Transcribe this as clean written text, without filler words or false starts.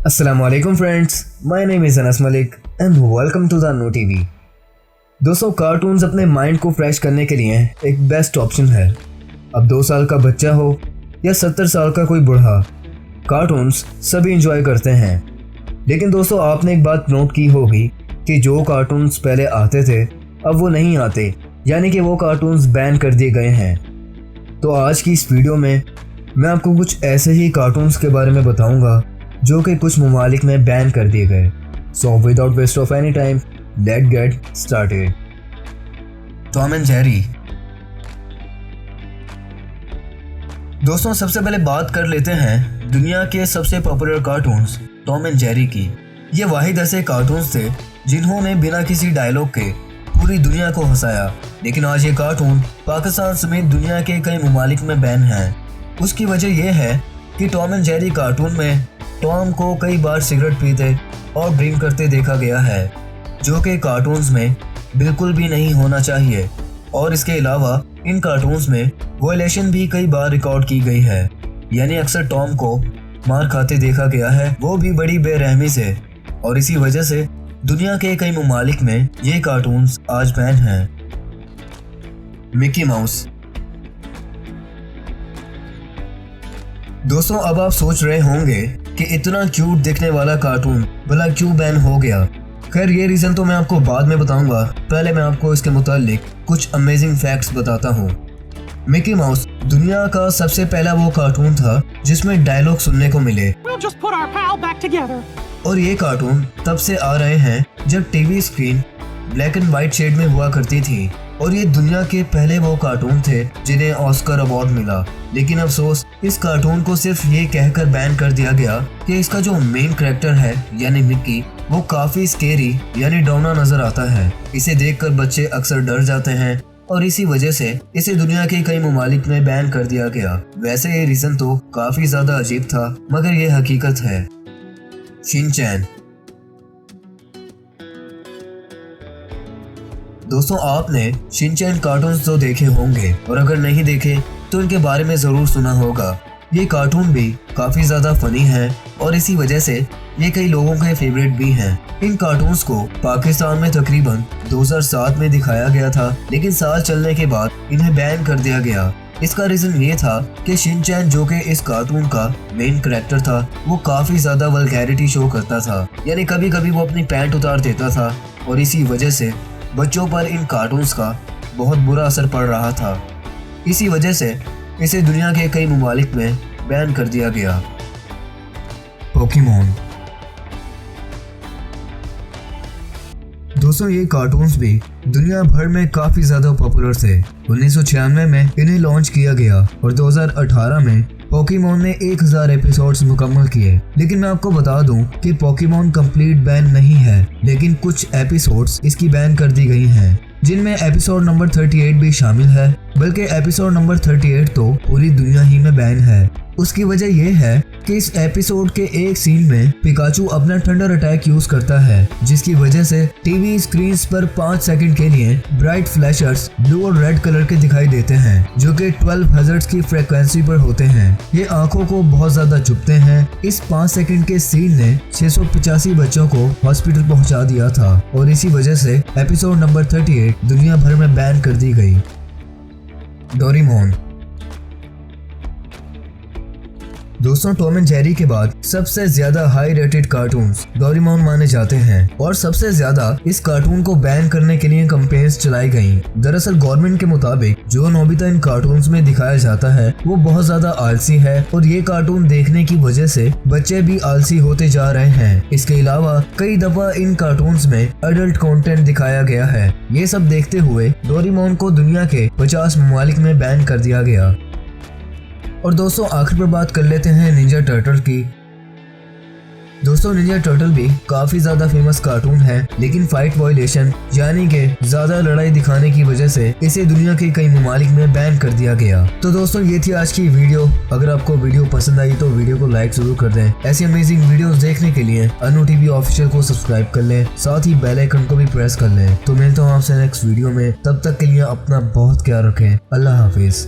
Assalamualaikum friends, my name is Anas Malik and welcome to the No TV। दोस्तों cartoons अपने mind को fresh करने के लिए एक बेस्ट ऑप्शन है। अब 2 साल का बच्चा हो या 70 साल का कोई बूढ़ा, कार्टून्स सभी इंजॉय करते हैं। लेकिन दोस्तों आपने एक बात नोट की होगी कि जो कार्टून्स पहले आते थे अब वो नहीं आते, यानी कि वो कार्टून्स बैन कर दिए गए हैं। तो आज की इस वीडियो में मैं आपको कुछ ऐसे ही कार्टून्स के बारे में बताऊंगा जो कि कुछ ममालिक में बैन कर दिए गए। So without waste of any time let get started. Tom and Jerry. दोस्तों सबसे पहले बात कर लेते हैं दुनिया के सबसे popular cartoons Tom and Jerry की। ये वाहिद ऐसे कार्टून्स थे जिन्होंने बिना किसी डायलॉग के पूरी दुनिया को हंसाया। लेकिन आज ये कार्टून पाकिस्तान समेत दुनिया के कई ममालिक में बैन हैं। उसकी वजह यह है कि टॉम एंड जेरी कार्टून में टॉम को कई बार सिगरेट पीते और ड्रिंक करते देखा गया है, जो कि कार्टून्स में बिल्कुल भी नहीं होना चाहिए। और इसके अलावा इन कार्टून्स में वायलेशन भी कई बार रिकॉर्ड की गई है, यानी अक्सर टॉम को मार खाते देखा गया है, वो भी बड़ी बेरहमी से। और इसी वजह से दुनिया के कई ममालिक में ये कार्टून्स आज बैन हैं। Mickey mouse. दोस्तों अब आप सोच रहे होंगे कि इतना क्यूट दिखने वाला कार्टून भला क्यों बैन हो गया। खैर ये रीज़न तो मैं आपको बाद में बताऊंगा, पहले मैं आपको इसके मुतालिक कुछ अमेजिंग फैक्ट्स बताता हूँ। मिकी माउस दुनिया का सबसे पहला वो कार्टून था जिसमें डायलॉग सुनने को मिले। We'll just put our pal back together. और ये कार्टून तब से आ रहे हैं जब TV screen black and white shade में हुआ करती थी। और ये दुनिया के पहले वो कार्टून थे जिन्हें ऑस्कर अवार्ड मिला। लेकिन अफसोस इस कार्टून को सिर्फ ये कहकर बैन कर दिया गया कि इसका जो मेन कैरेक्टर है यानी मिक्की, वो काफी स्केरी यानी डरावना नजर आता है। इसे देखकर बच्चे अक्सर डर जाते हैं और इसी वजह से इसे दुनिया के कई ममालिक में बैन कर दिया गया। वैसे ये रीजन तो काफी ज्यादा अजीब था, मगर ये हकीकत है। शिनचैन। दोस्तों आपने शिनचैन कार्टून्स तो देखे होंगे, और अगर नहीं देखे तो इनके बारे में जरूर सुना होगा। ये कार्टून भी काफी ज्यादा फनी है और इसी वजह से ये कई लोगों के फेवरेट भी हैं। इन कार्टून्स को पाकिस्तान में तकरीबन 2007 में दिखाया गया था, लेकिन साल चलने के बाद इन्हें बैन कर दिया गया। इसका रीजन ये था कि शिनचैन जो कि इस कार्टून का मेन कैरेक्टर था, वो काफी ज्यादा वल्गैरिटी शो करता था, यानी कभी कभी वो अपनी पैंट उतार देता था। और इसी वजह से बच्चों पर इन कार्टून्स का बहुत बुरा असर पड़ रहा था। इसी वजह से इसे दुनिया के कई ममालिक में बैन कर दिया गया। पोकेमॉन। दोस्तों ये कार्टून्स भी दुनिया भर में काफी ज्यादा पॉपुलर थे। 1996 में इन्हें लॉन्च किया गया और 2018 में पोकेमॉन ने 1000 एपिसोड्स मुकम्मल किए। लेकिन मैं आपको बता दूं कि पोकेमॉन कंप्लीट बैन नहीं है, लेकिन कुछ एपिसोड्स इसकी बैन कर दी गई हैं, जिनमें एपिसोड नंबर 38 भी शामिल है। बल्कि एपिसोड नंबर 38 तो पूरी दुनिया ही में बैन है। उसकी वजह यह है कि इस एपिसोड के एक सीन में पिकाचू अपना थंडर अटैक यूज करता है, जिसकी वजह से टीवी स्क्रीन पर 5 सेकंड के लिए ब्राइट फ्लैशर्स ब्लू और रेड कलर के दिखाई देते हैं, जो कि 12 हर्ट्ज की फ्रीक्वेंसी पर होते हैं। ये आंखों को बहुत ज्यादा चुभते हैं। इस 5 सेकंड के सीन ने 685 बच्चों को हॉस्पिटल पहुंचा दिया था और इसी वजह से एपिसोड नंबर 38 दुनिया भर में बैन कर दी गई। डोरेमोन। दोस्तों टॉम एंड जेरी के बाद सबसे ज्यादा हाई रेटेड कार्टून्स डोरेमोन माने जाते हैं और सबसे ज्यादा इस कार्टून को बैन करने के लिए कैंपेन्स चलाई गईं। दरअसल गवर्नमेंट के मुताबिक जो नोबिता इन कार्टून्स में दिखाया जाता है वो बहुत ज्यादा आलसी है और ये कार्टून देखने की वजह से बच्चे भी आलसी होते जा रहे हैं। इसके अलावा कई दफा इन कार्टून्स में एडल्ट कंटेंट दिखाया गया है। ये सब देखते हुए डोरेमोन को दुनिया के 50 ममालिक में बैन कर दिया गया। और दोस्तों आखिर पर बात कर लेते हैं निंजा टर्टल की। दोस्तों निंजा टर्टल भी काफी ज्यादा फेमस कार्टून है, लेकिन फाइट वायलेशन यानी कि ज्यादा लड़ाई दिखाने की वजह से इसे दुनिया के कई ममालिक में बैन कर दिया गया। तो दोस्तों ये थी आज की वीडियो। अगर आपको वीडियो पसंद आई तो वीडियो को लाइक जरूर कर दें। ऐसी अमेजिंग वीडियोस देखने के लिए अनु टीवी ऑफिशियल को सब्सक्राइब कर लें, साथ ही बेल आइकन को भी प्रेस कर लें। तो मिलता हूँ आपसे नेक्स्ट वीडियो में, तब तक के लिए अपना बहुत ख्याल रखें। अल्लाह हाफिज।